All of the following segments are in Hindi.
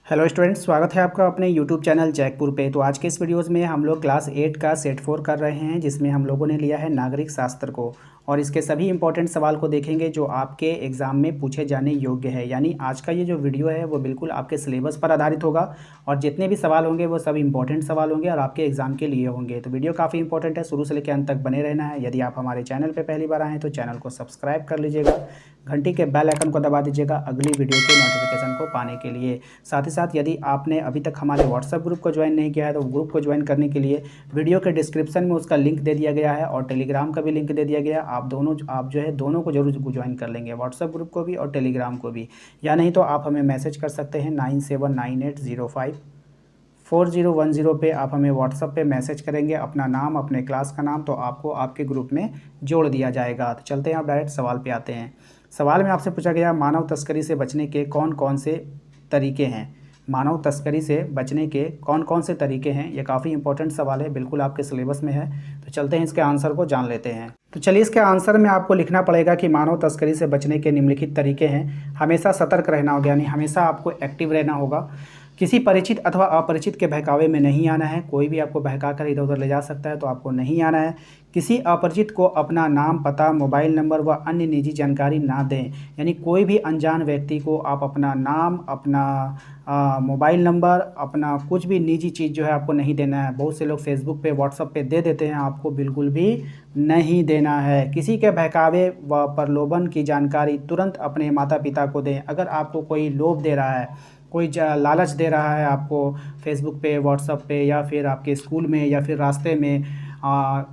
हेलो स्टूडेंट्स, स्वागत है आपका अपने यूट्यूब चैनल जैकपुर पे। तो आज के इस वीडियोस में हम लोग क्लास 8 का सेट 4 कर रहे हैं, जिसमें हम लोगों ने लिया है नागरिक शास्त्र को और इसके सभी इंपॉर्टेंट सवाल को देखेंगे जो आपके एग्ज़ाम में पूछे जाने योग्य है। यानी आज का ये जो वीडियो है वो बिल्कुल आपके सिलेबस पर आधारित होगा और जितने भी सवाल होंगे वो सब इंपॉर्टेंट सवाल होंगे और आपके एग्ज़ाम के लिए होंगे। तो वीडियो काफ़ी इंपॉर्टेंट है, शुरू से लेकर अंत तक बने रहना है। यदि आप हमारे चैनल पर पहली बार आए हैं तो चैनल को सब्सक्राइब कर लीजिएगा, घंटी के बेल आइकन को दबा दीजिएगा अगली वीडियो के नोटिफिकेशन को पाने के लिए। साथ ही साथ यदि आपने अभी तक हमारे व्हाट्सएप ग्रुप को ज्वाइन नहीं किया है तो ग्रुप को ज्वाइन करने के लिए वीडियो के डिस्क्रिप्शन में उसका लिंक दे दिया गया है और टेलीग्राम का भी लिंक दे दिया गया है। आप जो है दोनों को जरूर ज्वाइन कर लेंगे, व्हाट्सएप ग्रुप को भी और टेलीग्राम को भी। या नहीं तो आप हमें मैसेज कर सकते हैं 9798054010 पे। आप हमें व्हाट्सएप पे मैसेज करेंगे अपना नाम, अपने क्लास का नाम, तो आपको आपके ग्रुप में जोड़ दिया जाएगा। तो चलते हैं, आप डायरेक्ट सवाल पे आते हैं। सवाल में आपसे पूछा गया मानव तस्करी से बचने के कौन कौन से तरीके हैं। मानव तस्करी से बचने के कौन कौन से तरीके हैं, ये काफ़ी इंपॉर्टेंट सवाल है, बिल्कुल आपके सिलेबस में है। तो चलते हैं इसके आंसर को जान लेते हैं। तो चलिए, इसके आंसर में आपको लिखना पड़ेगा कि मानव तस्करी से बचने के निम्नलिखित तरीके हैं। हमेशा सतर्क रहना होगा, यानी हमेशा आपको एक्टिव रहना होगा। किसी परिचित अथवा अपरिचित के बहकावे में नहीं आना है, कोई भी आपको बहका कर इधर उधर ले जा सकता है तो आपको नहीं आना है। किसी अपरिचित को अपना नाम, पता, मोबाइल नंबर व अन्य निजी जानकारी ना दें, यानी कोई भी अनजान व्यक्ति को आप अपना नाम, अपना मोबाइल नंबर, अपना कुछ भी निजी चीज़ जो है आपको नहीं देना है। बहुत से लोग फेसबुक पे, व्हाट्सएप पे दे देते हैं, आपको बिल्कुल भी नहीं देना है। किसी के बहकावे व प्रलोभन की जानकारी तुरंत अपने माता पिता को दें। अगर आपको कोई लोभ दे रहा है, कोई लालच दे रहा है आपको फेसबुक पे, व्हाट्सएप पे, या फिर आपके स्कूल में, या फिर रास्ते में,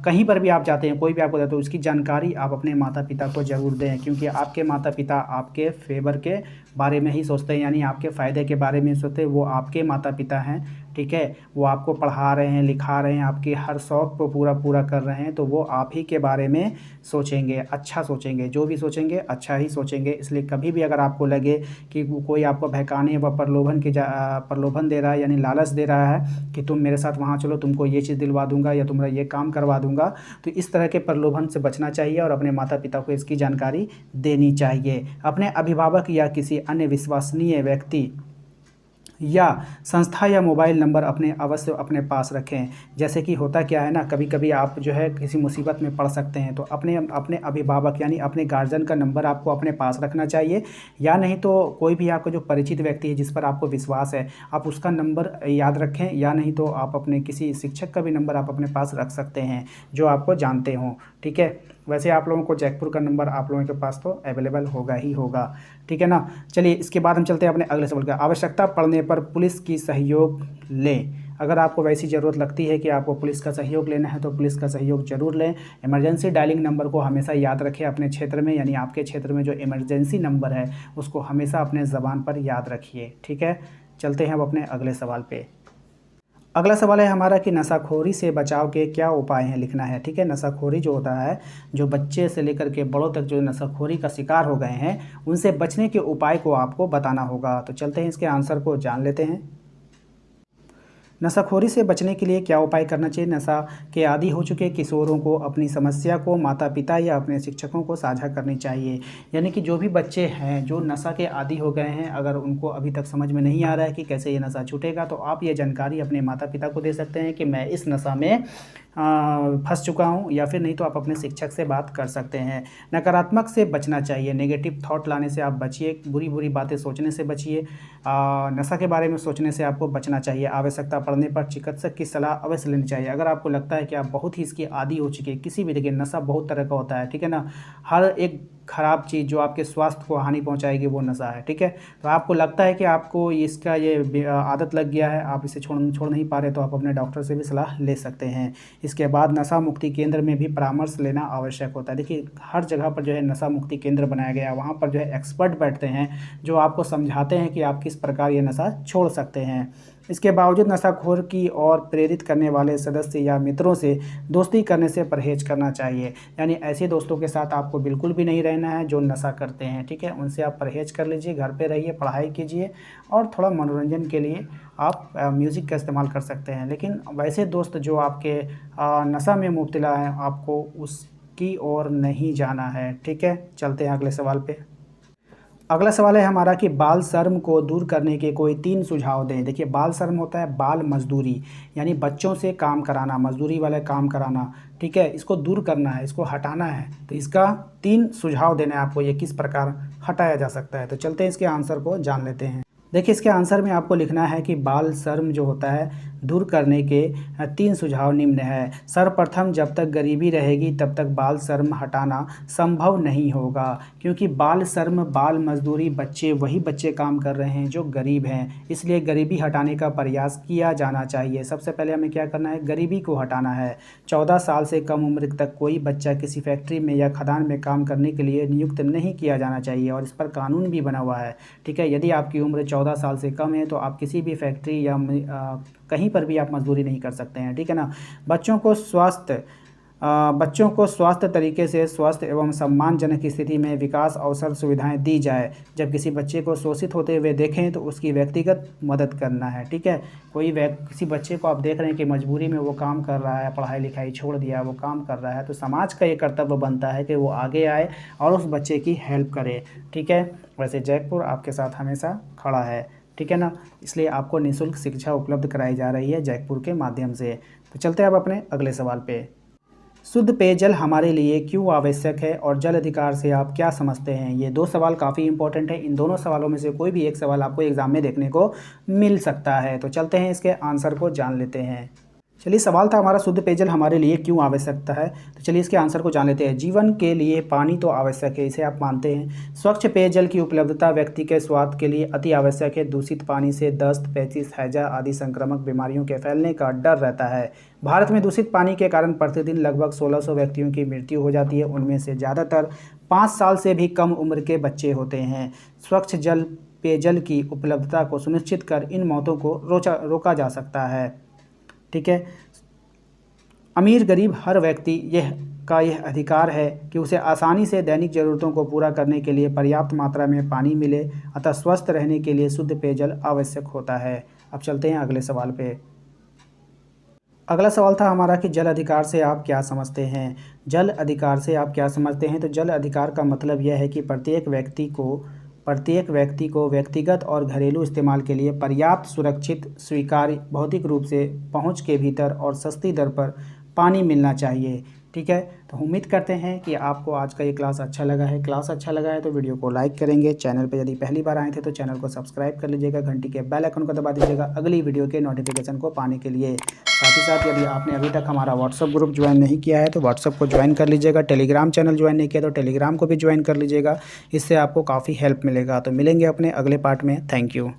कहीं पर भी आप जाते हैं, कोई भी आपको देता है, तो उसकी जानकारी आप अपने माता पिता को ज़रूर दें, क्योंकि आपके माता पिता आपके फेवर के बारे में ही सोचते हैं, यानी आपके फ़ायदे के बारे में सोचते हैं। वो आपके माता पिता हैं, ठीक है। वो आपको पढ़ा रहे हैं, लिखा रहे हैं, आपके हर शौक़ को पूरा कर रहे हैं, तो वो आप ही के बारे में सोचेंगे, अच्छा सोचेंगे। जो भी सोचेंगे अच्छा ही सोचेंगे। इसलिए कभी भी अगर आपको लगे कि कोई आपको बहकाने व प्रलोभन दे रहा है, यानी लालच दे रहा है कि तुम मेरे साथ वहाँ चलो, तुमको ये चीज़ दिलवा दूंगा या तुम्हारा ये काम करवा दूंगा, तो इस तरह के प्रलोभन से बचना चाहिए और अपने माता पिता को इसकी जानकारी देनी चाहिए। अपने अभिभावक या किसी अन्य विश्वसनीय व्यक्ति या संस्था या मोबाइल नंबर अवश्य अपने पास रखें। जैसे कि होता क्या है ना, कभी कभी आप जो है किसी मुसीबत में पड़ सकते हैं, तो अपने अभिभावक यानी अपने गार्जियन का नंबर आपको अपने पास रखना चाहिए। या नहीं तो कोई भी आपका जो परिचित व्यक्ति है जिस पर आपको विश्वास है, आप उसका नंबर याद रखें। या नहीं तो आप अपने किसी शिक्षक का भी नंबर आप अपने पास रख सकते हैं जो आपको जानते हों, ठीक है। वैसे आप लोगों को जैकपुर का नंबर आप लोगों के पास तो अवेलेबल होगा ही होगा, ठीक है ना। चलिए, इसके बाद हम चलते हैं अपने अगले सवाल का। आवश्यकता पड़ने पर पुलिस की सहयोग लें। अगर आपको वैसी ज़रूरत लगती है कि आपको पुलिस का सहयोग लेना है तो पुलिस का सहयोग जरूर लें। इमरजेंसी डायलिंग नंबर को हमेशा याद रखें अपने क्षेत्र में, यानी आपके क्षेत्र में जो इमरजेंसी नंबर है उसको हमेशा अपने ज़बान पर याद रखिए, ठीक है। चलते हैं अब अपने अगले सवाल पे। अगला सवाल है हमारा कि नशाखोरी से बचाव के क्या उपाय हैं, लिखना है, ठीक है। नशाखोरी जो होता है, जो बच्चे से लेकर के बड़ों तक जो नशाखोरी का शिकार हो गए हैं, उनसे बचने के उपाय को आपको बताना होगा। तो चलते हैं इसके आंसर को जान लेते हैं। नशाखोरी से बचने के लिए क्या उपाय करना चाहिए। नशा के आदी हो चुके किशोरों को अपनी समस्या को माता पिता या अपने शिक्षकों को साझा करनी चाहिए। यानी कि जो भी बच्चे हैं जो नशा के आदी हो गए हैं, अगर उनको अभी तक समझ में नहीं आ रहा है कि कैसे ये नशा छूटेगा, तो आप ये जानकारी अपने माता पिता को दे सकते हैं कि मैं इस नशा में फंस चुका हूँ, या फिर नहीं तो आप अपने शिक्षक से बात कर सकते हैं। नकारात्मक से बचना चाहिए, नेगेटिव थॉट लाने से आप बचिए, बुरी बुरी बातें सोचने से बचिए, नशा के बारे में सोचने से आपको बचना चाहिए। आवश्यकता पड़ने पर चिकित्सक की सलाह अवश्य लेनी चाहिए। अगर आपको लगता है कि आप बहुत ही इसकी आदी हो चुके हैं, किसी भी, देखिए नशा बहुत तरह का होता है, ठीक है ना। हर एक ख़राब चीज़ जो आपके स्वास्थ्य को हानि पहुंचाएगी वो नशा है, ठीक है। तो आपको लगता है कि आपको इसका ये आदत लग गया है, आप इसे छोड़ नहीं पा रहे, तो आप अपने डॉक्टर से भी सलाह ले सकते हैं। इसके बाद नशा मुक्ति केंद्र में भी परामर्श लेना आवश्यक होता है। देखिए हर जगह पर जो है नशा मुक्ति केंद्र बनाया गया है, वहाँ पर जो है एक्सपर्ट बैठते हैं जो आपको समझाते हैं कि आप किस प्रकार ये नशा छोड़ सकते हैं। इसके बावजूद नशाखोर की ओर प्रेरित करने वाले सदस्य या मित्रों से दोस्ती करने से परहेज करना चाहिए। यानी ऐसे दोस्तों के साथ आपको बिल्कुल भी नहीं रहना है जो नशा करते हैं, ठीक है। उनसे आप परहेज कर लीजिए, घर पे रहिए, पढ़ाई कीजिए और थोड़ा मनोरंजन के लिए आप म्यूज़िक का इस्तेमाल कर सकते हैं। लेकिन वैसे दोस्त जो आपके नशा में मुब्तला हैं, आपको उसकी ओर नहीं जाना है, ठीक है। चलते हैं अगले सवाल पे। अगला सवाल है हमारा कि बाल श्रम को दूर करने के कोई 3 सुझाव दें। देखिए, बाल श्रम होता है बाल मजदूरी, यानी बच्चों से काम कराना, मजदूरी वाले काम कराना, ठीक है। इसको दूर करना है, इसको हटाना है, तो इसका 3 सुझाव देने हैं आपको, ये किस प्रकार हटाया जा सकता है। तो चलते हैं इसके आंसर को जान लेते हैं। देखिए, इसके आंसर में आपको लिखना है कि बाल श्रम जो होता है दूर करने के 3 सुझाव निम्न है। सर्वप्रथम, जब तक गरीबी रहेगी तब तक बाल श्रम हटाना संभव नहीं होगा, क्योंकि बाल श्रम, बाल मजदूरी, वही बच्चे काम कर रहे हैं जो गरीब हैं, इसलिए गरीबी हटाने का प्रयास किया जाना चाहिए। सबसे पहले हमें क्या करना है, गरीबी को हटाना है। 14 साल से कम उम्र तक कोई बच्चा किसी फैक्ट्री में या खदान में काम करने के लिए नियुक्त नहीं किया जाना चाहिए, और इस पर कानून भी बना हुआ है, ठीक है। यदि आपकी उम्र 14 साल से कम है तो आप किसी भी फैक्ट्री या कहीं पर भी आप मजदूरी नहीं कर सकते हैं, ठीक है ना। बच्चों को स्वास्थ्य तरीके से स्वस्थ एवं सम्मानजनक स्थिति में विकास अवसर सुविधाएं दी जाए। जब किसी बच्चे को शोषित होते हुए देखें तो उसकी व्यक्तिगत मदद करना है, ठीक है। किसी बच्चे को आप देख रहे हैं कि मजबूरी में वो काम कर रहा है, पढ़ाई लिखाई छोड़ दिया, वो काम कर रहा है, तो समाज का ये कर्तव्य बनता है कि वो आगे आए और उस बच्चे की हेल्प करे, ठीक है। वैसे जयपुर आपके साथ हमेशा खड़ा है, ठीक है ना, इसलिए आपको निःशुल्क शिक्षा उपलब्ध कराई जा रही है जयपुर के माध्यम से। तो चलते हैं अब अपने अगले सवाल पे। शुद्ध पेयजल हमारे लिए क्यों आवश्यक है और जल अधिकार से आप क्या समझते हैं। ये 2 सवाल काफ़ी इंपॉर्टेंट है। इन दोनों सवालों में से कोई भी एक सवाल आपको एग्जाम में देखने को मिल सकता है। तो चलते हैं इसके आंसर को जान लेते हैं। चलिए, सवाल था हमारा शुद्ध पेयजल हमारे लिए क्यों आवश्यकता है। तो चलिए इसके आंसर को जान लेते हैं। जीवन के लिए पानी तो आवश्यक है, इसे आप मानते हैं। स्वच्छ पेयजल की उपलब्धता व्यक्ति के स्वास्थ्य के लिए अति आवश्यक है। दूषित पानी से दस्त, पेचिश, हैजा आदि संक्रामक बीमारियों के फैलने का डर रहता है। भारत में दूषित पानी के कारण प्रतिदिन लगभग 1600 व्यक्तियों की मृत्यु हो जाती है। उनमें से ज़्यादातर 5 साल से भी कम उम्र के बच्चे होते हैं। स्वच्छ पेयजल की उपलब्धता को सुनिश्चित कर इन मौतों को रोका जा सकता है, ठीक है। अमीर गरीब हर व्यक्ति यह अधिकार है कि उसे आसानी से दैनिक ज़रूरतों को पूरा करने के लिए पर्याप्त मात्रा में पानी मिले, अतः स्वस्थ रहने के लिए शुद्ध पेयजल आवश्यक होता है। अब चलते हैं अगले सवाल पे। अगला सवाल था हमारा कि जल अधिकार से आप क्या समझते हैं। जल अधिकार से आप क्या समझते हैं। तो जल अधिकार का मतलब यह है कि प्रत्येक व्यक्ति को व्यक्तिगत और घरेलू इस्तेमाल के लिए पर्याप्त, सुरक्षित, स्वीकार्य, भौतिक रूप से पहुंच के भीतर और सस्ती दर पर पानी मिलना चाहिए, ठीक है। तो उम्मीद करते हैं कि आपको आज का ये क्लास अच्छा लगा है। क्लास अच्छा लगा है तो वीडियो को लाइक करेंगे। चैनल पे यदि पहली बार आए थे तो चैनल को सब्सक्राइब कर लीजिएगा, घंटी के बेल आइकन को दबा दीजिएगा अगली वीडियो के नोटिफिकेशन को पाने के लिए। साथ ही साथ यदि आपने अभी तक हमारा व्हाट्सअप ग्रुप ज्वाइन नहीं किया है तो व्हाट्सअप को ज्वाइन कर लीजिएगा। टेलीग्राम चैनल ज्वाइन नहीं किया तो टेलीग्राम को भी ज्वाइन कर लीजिएगा, इससे आपको काफ़ी हेल्प मिलेगा। तो मिलेंगे अपने अगले पार्ट में। Thank you.